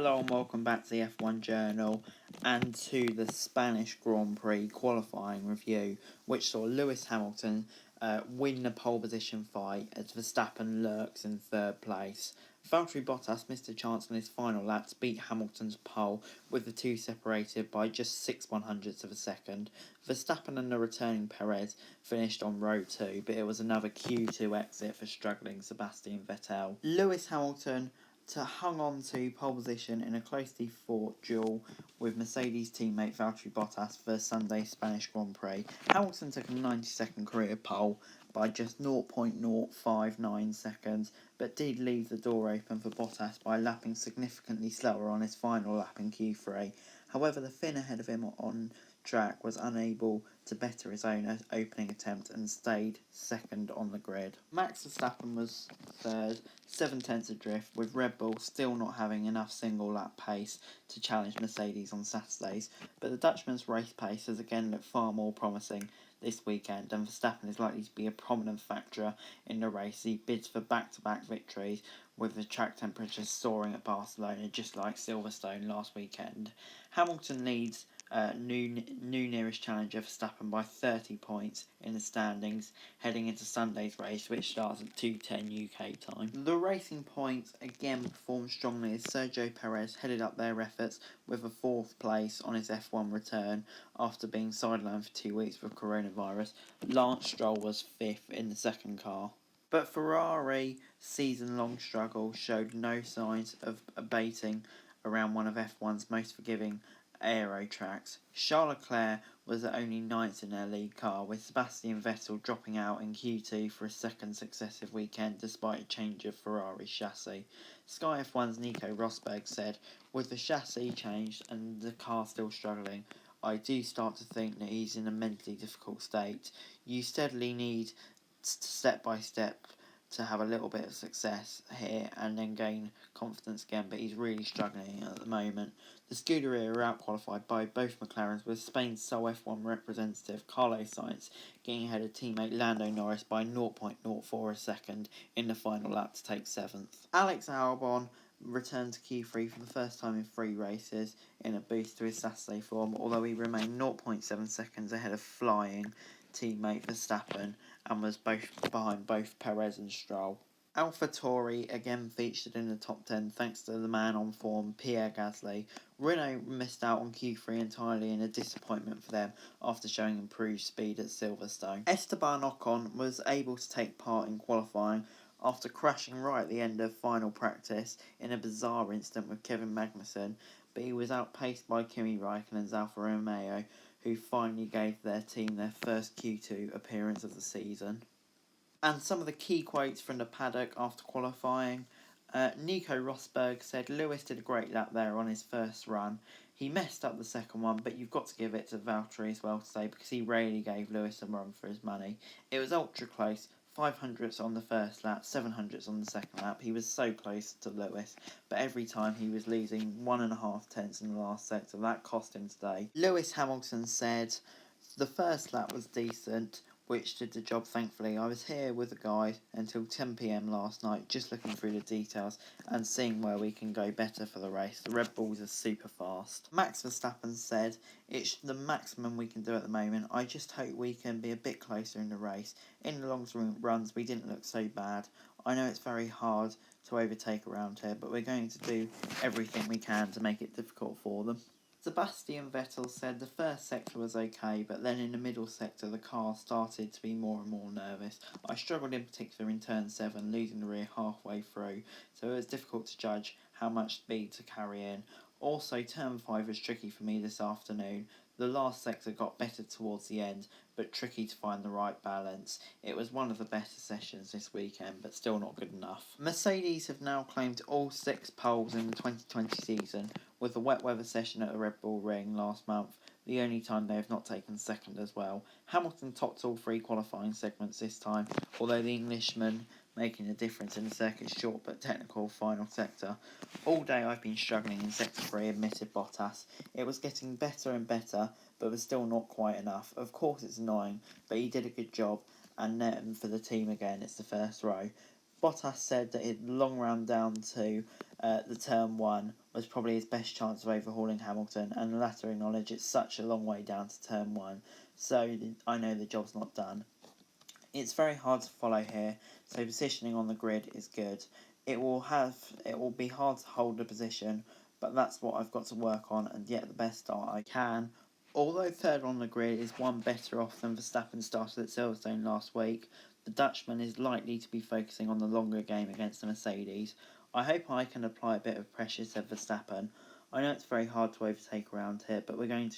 Hello and welcome back to the F1 Journal and to the Spanish Grand Prix qualifying review, which saw Lewis Hamilton win the pole position fight as Verstappen lurks in third place. Valtteri Bottas missed a chance on his final lap to beat Hamilton's pole, with the two separated by just 6/100ths of a second. Verstappen and the returning Perez finished on row 2, but it was another Q2 exit for struggling Sebastian Vettel. Lewis Hamilton hung on to pole position in a closely fought duel with Mercedes teammate Valtteri Bottas for Sunday's Spanish Grand Prix. Hamilton took a 90-second career pole by just 0.059 seconds, but did leave the door open for Bottas by lapping significantly slower on his final lap in Q3. However, the Finn ahead of him on track was unable to better his own opening attempt and stayed second on the grid. Max Verstappen was third, 7/10 adrift, with Red Bull still not having enough single lap pace to challenge Mercedes on Saturdays, but the Dutchman's race pace has again looked far more promising this weekend, and Verstappen is likely to be a prominent factor in the race. He bids for back-to-back victories, with the track temperatures soaring at Barcelona, just like Silverstone last weekend. Hamilton leads new nearest challenger Verstappen by 30 points in the standings heading into Sunday's race, which starts at 2:10 UK time. The Racing Points again performed strongly as Sergio Perez headed up their efforts with a 4th place on his F1 return after being sidelined for 2 weeks with coronavirus. Lance Stroll was 5th in the second car. But Ferrari's season-long struggle showed no signs of abating around one of F1's most forgiving aero tracks. Charles Leclerc was only 9th in their lead car, with Sebastian Vettel dropping out in Q2 for a second successive weekend despite a change of Ferrari chassis. Sky F1's Nico Rosberg said, "With the chassis changed and the car still struggling, I do start to think that he's in a mentally difficult state. You steadily need step by step to have a little bit of success here and then gain confidence again, but he's really struggling at the moment." The Scuderia are out-qualified by both McLarens, with Spain's sole F1 representative Carlos Sainz getting ahead of teammate Lando Norris by 0.04 a second in the final lap to take 7th. Alex Albon returned to Q3 for the first time in 3 races in a boost to his Saturday form, although he remained 0.7 seconds ahead of flying teammate Verstappen and was behind both Perez and Stroll. AlphaTauri again featured in the top 10 thanks to the man on form, Pierre Gasly. Renault missed out on Q3 entirely in a disappointment for them after showing improved speed at Silverstone. Esteban Ocon was able to take part in qualifying after crashing right at the end of final practice in a bizarre incident with Kevin Magnussen, but he was outpaced by Kimi Raikkonen's Alfa Romeo, who finally gave their team their first Q2 appearance of the season. And some of the key quotes from the paddock after qualifying. Nico Rosberg said Lewis did a great lap there on his first run. He messed up the second one, but you've got to give it to Valtteri as well today because he really gave Lewis a run for his money. It was ultra close. 500ths on the first lap, 700ths on the second lap. He was so close to Lewis, but every time he was losing 1.5 tenths in the last sector. That cost him today. Lewis Hamilton said the first lap was decent, which did the job thankfully. I was here with the guys until 10 PM last night, just looking through the details and seeing where we can go better for the race. The Red Bulls are super fast. Max Verstappen said, "It's the maximum we can do at the moment. I just hope we can be a bit closer in the race. In the long runs, we didn't look so bad. I know it's very hard to overtake around here, but we're going to do everything we can to make it difficult for them." Sebastian Vettel said the first sector was okay, but then in the middle sector the car started to be more and more nervous. "I struggled in particular in turn 7, losing the rear halfway through, so it was difficult to judge how much speed to carry in. Also, turn 5 was tricky for me this afternoon. The last sector got better towards the end, but tricky to find the right balance. It was one of the better sessions this weekend, but still not good enough." Mercedes have now claimed all 6 poles in the 2020 season, with the wet weather session at the Red Bull Ring last month the only time they have not taken second as well. Hamilton topped all 3 qualifying segments this time, although the Englishman making a difference in the circuit's short but technical final sector. "All day I've been struggling in sector 3, admitted Bottas. It was getting better and better, but was still not quite enough. Of course it's annoying, but he did a good job, and then for the team again, it's the first row." Bottas said that his long run down to the turn 1 was probably his best chance of overhauling Hamilton, and the latter acknowledged it's such a long way down to turn 1, so I know the job's not done. It's very hard to follow here, so positioning on the grid is good. It will be hard to hold the position, but that's what I've got to work on and get the best start I can. Although third on the grid is one better off than Verstappen started at Silverstone last week, the Dutchman is likely to be focusing on the longer game against the Mercedes. I hope I can apply a bit of pressure to Verstappen. I know it's very hard to overtake around here, but we're going to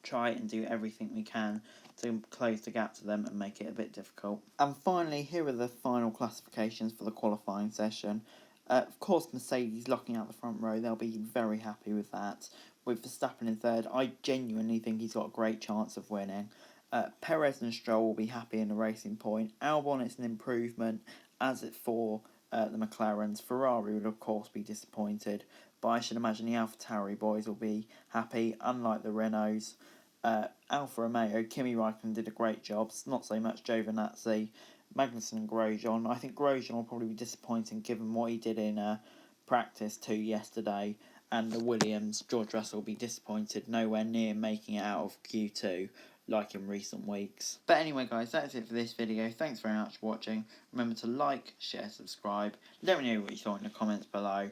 try and do everything we can to close the gap to them and make it a bit difficult. And finally, here are the final classifications for the qualifying session. Of course, Mercedes locking out the front row, they'll be very happy with that. With Verstappen in third, I genuinely think he's got a great chance of winning. Perez and Stroll will be happy in the Racing Point. Albon, it's an improvement, as it for the McLarens. Ferrari would of course be disappointed, but I should imagine the AlphaTauri boys will be happy, unlike the Renaults. Alfa Romeo, Kimi Raikkonen did a great job, not so much Giovinazzi, Magnussen and Grosjean. I think Grosjean will probably be disappointing given what he did in practice 2 yesterday, and the Williams, George Russell will be disappointed, nowhere near making it out of Q2 like in recent weeks. But anyway guys, that's it for this video. Thanks very much for watching. Remember to like, share, subscribe. Let me know what you thought in the comments below.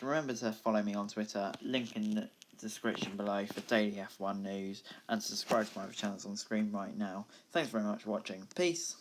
Remember to follow me on Twitter, link in the description below for daily F1 news, and subscribe to my other channels on the screen right now. Thanks very much for watching. Peace.